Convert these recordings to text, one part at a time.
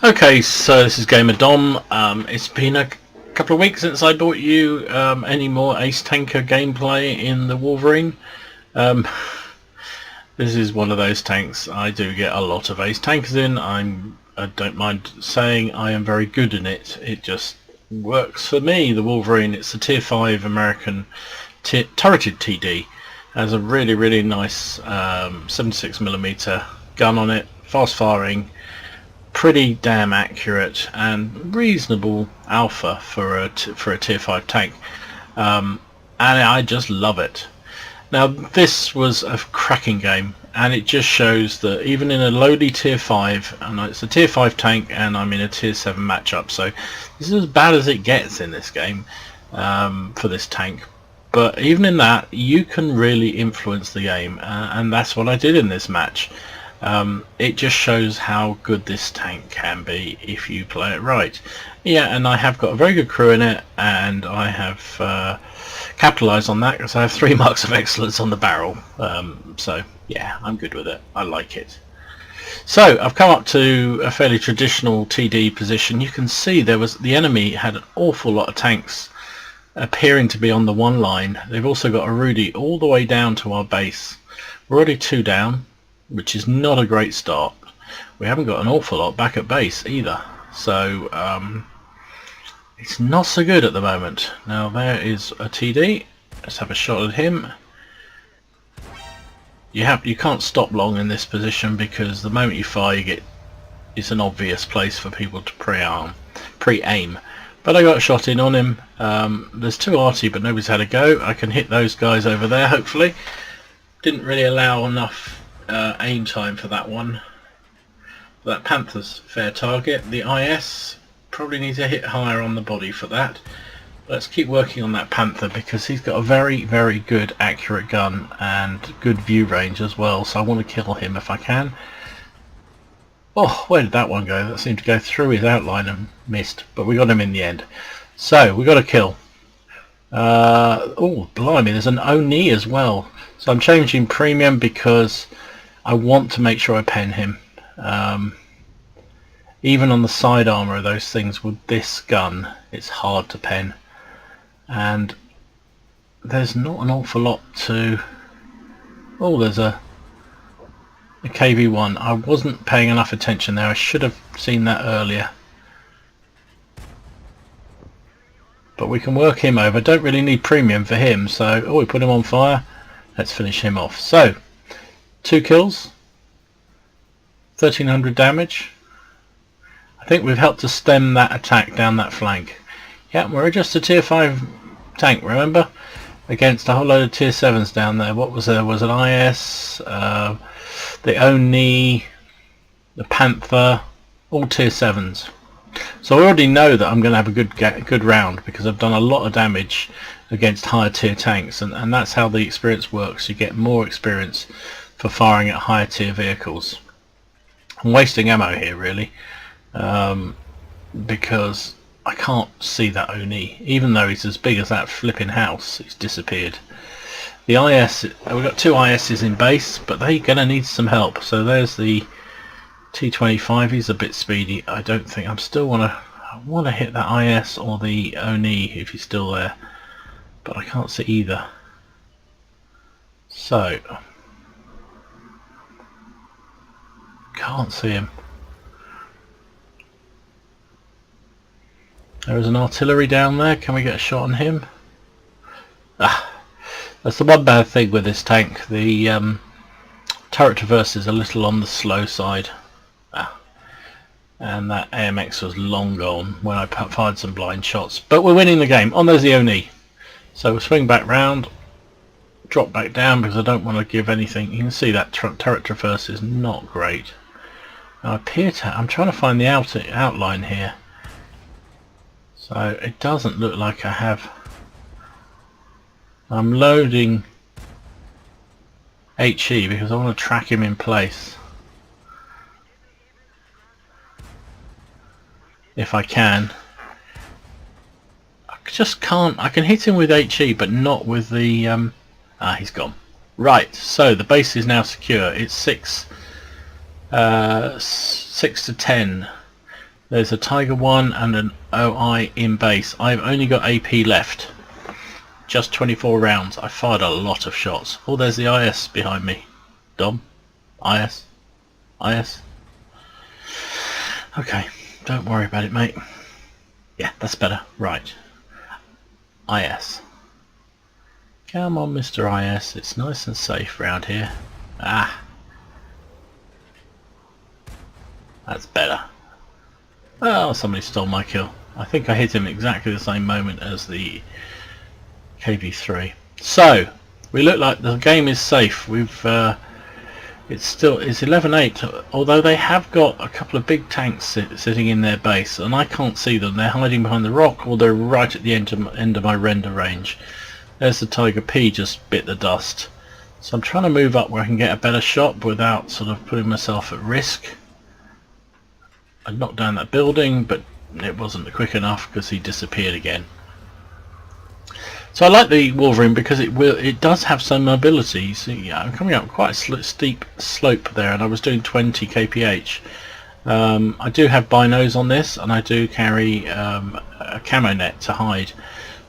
Okay, so this is Gamer Dom. It's been a couple of weeks since I brought you any more Ace Tanker gameplay in the Wolverine. This is one of those tanks. I do get a lot of Ace Tankers in. I don't mind saying I am very good in it. It just works for me. The Wolverine, it's a tier 5 American turreted TD. Has a really nice 76mm gun on it, fast firing, pretty damn accurate and reasonable alpha for a tier 5 tank, and I just love it. Now this was a cracking game, and it just shows that even in a lowly tier 5, and it's a tier 5 tank and I'm in a tier 7 matchup, so this is as bad as it gets in this game for this tank. But even in that, you can really influence the game, and that's what I did in this match. It just shows how good this tank can be if you play it right. Yeah, and I have got a very good crew in it, and I have capitalised on that because I have 3 marks of excellence on the barrel. So yeah, I'm good with it. I like it. So I've come up to a fairly traditional TD position. You can see the enemy had an awful lot of tanks appearing to be on the one line. They've also got a Rudy all the way down to our base. We're already 2 down, which is not a great start. We haven't got an awful lot back at base either, so it's not so good at the moment. Now there is a TD. Let's have a shot at him. You can't stop long in this position because the moment you fire, it's an obvious place for people to pre-aim. But I got a shot in on him. There's 2 arty, but nobody's had a go. I can hit those guys over there, hopefully. Didn't really allow enough aim time for that one. That Panther's fair target. The IS probably needs to hit higher on the body for that. Let's keep working on that Panther because he's got a very good accurate gun and good view range as well, so I want to kill him if I can. Oh, where did that one go? That seemed to go through his outline and missed, but we got him in the end. So we got a kill. Oh blimey, there's an Oni as well. So I'm changing premium because I want to make sure I pen him. Even on the side armor of those things with this gun, it's hard to pen. And there's not an awful lot to... Oh, there's a KV-1. I wasn't paying enough attention there. I should have seen that earlier. But we can work him over. Don't really need premium for him, so... Oh, we put him on fire. Let's finish him off. So, 2 kills. 1300 damage. I think we've helped to stem that attack down that flank. Yeah, we're just a tier 5 tank, remember? Against a whole load of tier 7s down there. What was there? Was an IS, the Oni, the Panther, all tier 7s. So I already know that I'm going to have a good round because I've done a lot of damage against higher tier tanks, and that's how the experience works. You get more experience for firing at higher tier vehicles. I'm wasting ammo here really, because I can't see that Oni. Even though he's as big as that flipping house, he's disappeared. The IS, we've got 2 ISs in base, but they're going to need some help. So there's the T25, he's a bit speedy. I don't think, I want to hit that IS or the Oni if he's still there, but I can't see either. So, can't see him. There is an artillery down there. Can we get a shot on him? Ah, that's the one bad thing with this tank. The turret traverse is a little on the slow side. Ah, and that AMX was long gone when I fired some blind shots. But we're winning the game. On there's the Oni. So we'll swing back round, drop back down because I don't want to give anything. You can see that turret traverse is not great. Now I'm trying to find the outline here. So it doesn't look like I have. I'm loading HE because I want to track him in place. If I can. I just can't. I can hit him with HE but not with the... he's gone. Right, so the base is now secure. It's 6 to 10. There's a Tiger 1 and an OI in base. I've only got AP left. Just 24 rounds. I fired a lot of shots. Oh, there's the IS behind me. Dom? IS? IS? Okay, don't worry about it, mate. Yeah, that's better. Right. IS. Come on, Mr. IS. It's nice and safe round here. Ah. That's better. Oh, somebody stole my kill. I think I hit him exactly the same moment as the KV3. So, we look like the game is safe. It's 11-8, although they have got a couple of big tanks sitting in their base, and I can't see them. They're hiding behind the rock, or they're right at the end of my render range. There's the Tiger P, just bit the dust. So I'm trying to move up where I can get a better shot without sort of putting myself at risk. I knocked down that building, but it wasn't quick enough because he disappeared again. So I like the Wolverine because it does have some mobility. So yeah, I'm coming up quite a steep slope there, and I was doing 20 kph. I do have binos on this, and I do carry a camo net to hide.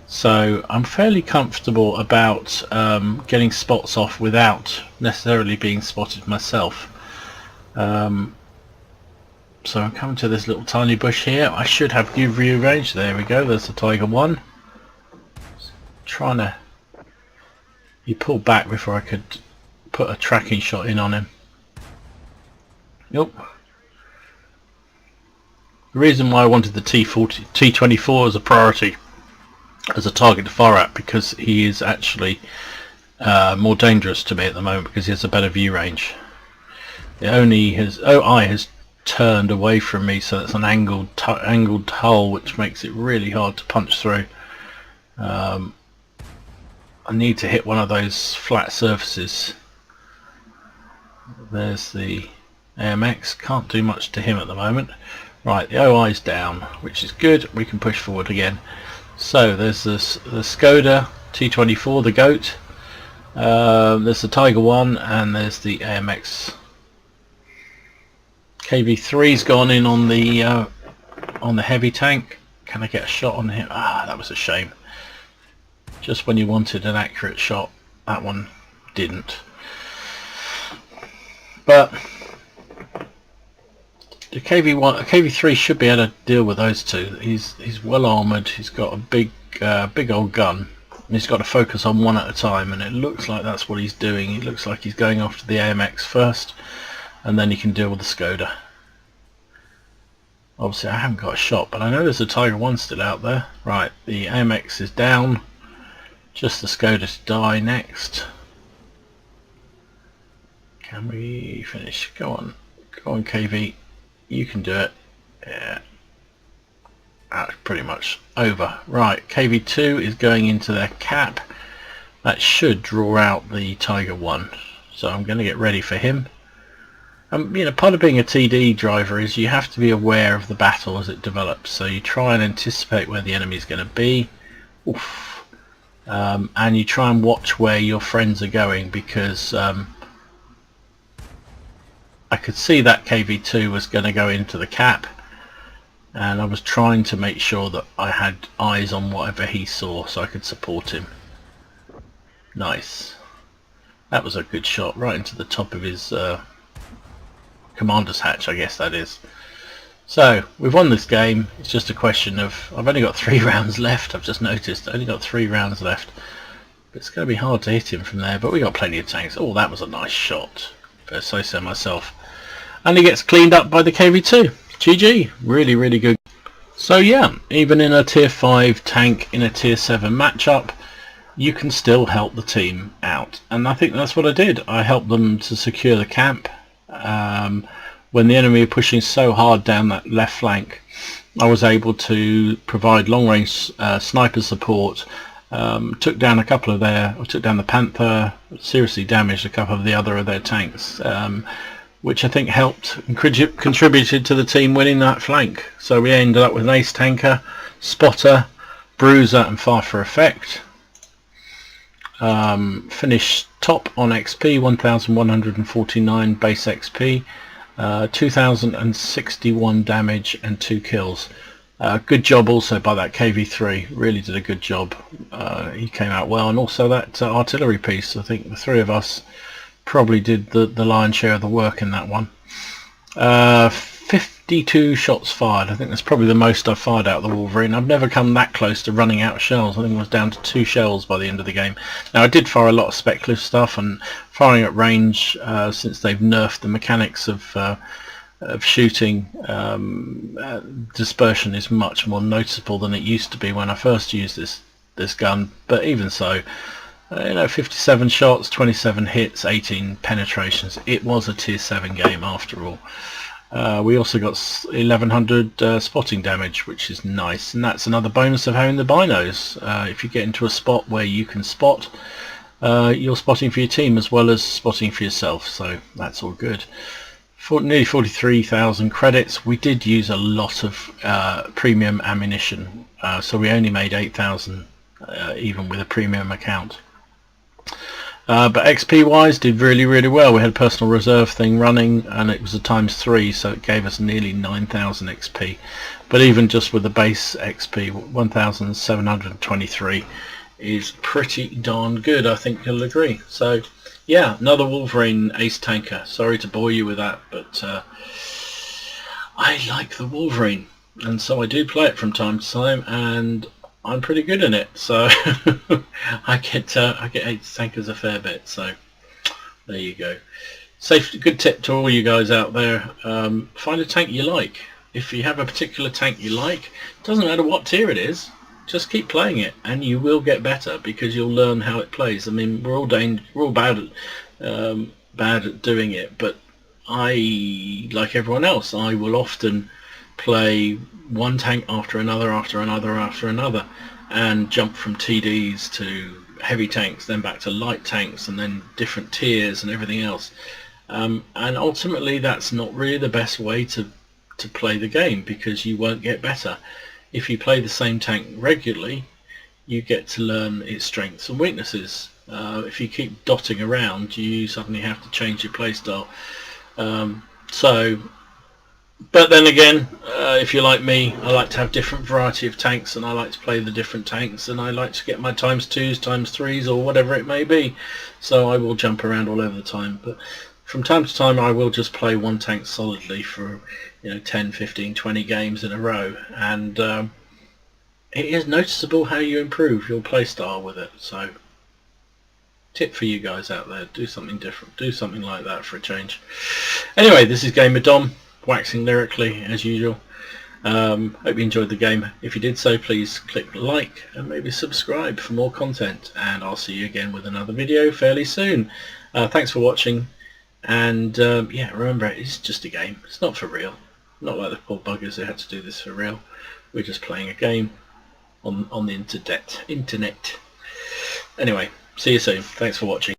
So I'm fairly comfortable about getting spots off without necessarily being spotted myself. So I'm coming to this little tiny bush here. I should have good view range. There we go. There's the Tiger 1. Trying to... He pulled back before I could put a tracking shot in on him. Nope. The reason why I wanted the T24 as a priority, as a target to fire at, because he is actually more dangerous to me at the moment because he has a better view range. OI has turned away from me, so it's an angled hull, which makes it really hard to punch through. I need to hit one of those flat surfaces. There's the AMX. Can't do much to him at the moment. Right, the OI's down, which is good. We can push forward again. So there's the Skoda T24, the GOAT. There's the Tiger 1, and there's the AMX. KV3's gone in on the heavy tank. Can I get a shot on him? Ah, that was a shame. Just when you wanted an accurate shot, that one didn't. But the KV3 should be able to deal with those two. He's well armoured. He's got a big old gun. And he's got to focus on one at a time, and it looks like that's what he's doing. It looks like he's going after the AMX first, and then he can deal with the Skoda. Obviously I haven't got a shot, but I know there's a Tiger 1 still out there. Right, the AMX is down. Just the Skoda to die next. Can we finish? Go on KV. You can do it. Yeah. That's pretty much over. Right, KV2 is going into their cap. That should draw out the Tiger 1. So I'm going to get ready for him. You know, part of being a TD driver is you have to be aware of the battle as it develops. So you try and anticipate where the enemy is going to be. Oof. And you try and watch where your friends are going, because I could see that KV2 was going to go into the cap, and I was trying to make sure that I had eyes on whatever he saw so I could support him. Nice. That was a good shot right into the top of his commander's hatch, I guess that is. So we've won this game. It's just a question of, I've only got 3 rounds left. I've just noticed I only got 3 rounds left. It's going to be hard to hit him from there, but we got plenty of tanks. Oh, that was a nice shot, if I say so myself. And he gets cleaned up by the KV2. GG. Really, really good. So yeah, even in a tier 5 tank in a tier 7 matchup, you can still help the team out. And I think that's what I did. I helped them to secure the camp. When the enemy were pushing so hard down that left flank, I was able to provide long-range sniper support. Took down a couple of took down the Panther, seriously damaged a couple of the other of their tanks, which I think helped and contributed to the team winning that flank. So we ended up with an ace tanker, spotter, bruiser and fire for effect. Finished top on XP, 1149 base XP. 2061 damage and 2 kills. Good job also by that KV3, really did a good job. He came out well, and also that artillery piece. I think the three of us probably did the lion's share of the work in that one. 52 shots fired. I think that's probably the most I've fired out of the Wolverine. I've never come that close to running out of shells. I think I was down to 2 shells by the end of the game. Now I did fire a lot of speculative stuff, and firing at range, since they've nerfed the mechanics of shooting, dispersion is much more noticeable than it used to be when I first used this gun. But even so, 57 shots, 27 hits, 18 penetrations. It was a tier 7 game after all. We also got 1100 spotting damage, which is nice, and that's another bonus of having the binos. If you get into a spot where you can spot, you're spotting for your team as well as spotting for yourself, so that's all good. For nearly 43,000 credits. We did use a lot of premium ammunition, so we only made 8,000 even with a premium account. But XP wise did really well. We had a personal reserve thing running, and it was a ×3, so it gave us nearly 9,000 XP. But even just with the base XP, 1,723 is pretty darn good, I think you'll agree. So yeah, another Wolverine ace tanker. Sorry to bore you with that, but I like the Wolverine, and so I do play it from time to time, and I'm pretty good in it, so I get ace tankers a fair bit. So there you go. Good tip to all you guys out there: find a tank you like. If you have a particular tank you like, doesn't matter what tier it is, just keep playing it, and you will get better because you'll learn how it plays. I mean, we're all bad at doing it, but I, like everyone else, I will often play one tank after another, and jump from TDs to heavy tanks, then back to light tanks, and then different tiers and everything else. And ultimately, that's not really the best way to play the game, because you won't get better. If you play the same tank regularly, you get to learn its strengths and weaknesses. If you keep dotting around, you suddenly have to change your playstyle. But then again, if you're like me, I like to have different variety of tanks, and I like to play the different tanks, and I like to get my ×2s, ×3s, or whatever it may be. So I will jump around all over the time. But from time to time, I will just play one tank solidly for 10, 15, 20 games in a row, and it is noticeable how you improve your playstyle with it. So tip for you guys out there: do something different, do something like that for a change. Anyway, this is Gamer Dom, waxing lyrically as usual. Hope you enjoyed the game. If you did so, please click like and maybe subscribe for more content, and I'll see you again with another video fairly soon. Thanks for watching, and yeah, remember, it's just a game. It's not for real. Not like the poor buggers who had to do this for real. We're just playing a game on the internet. Anyway, see you soon. Thanks for watching.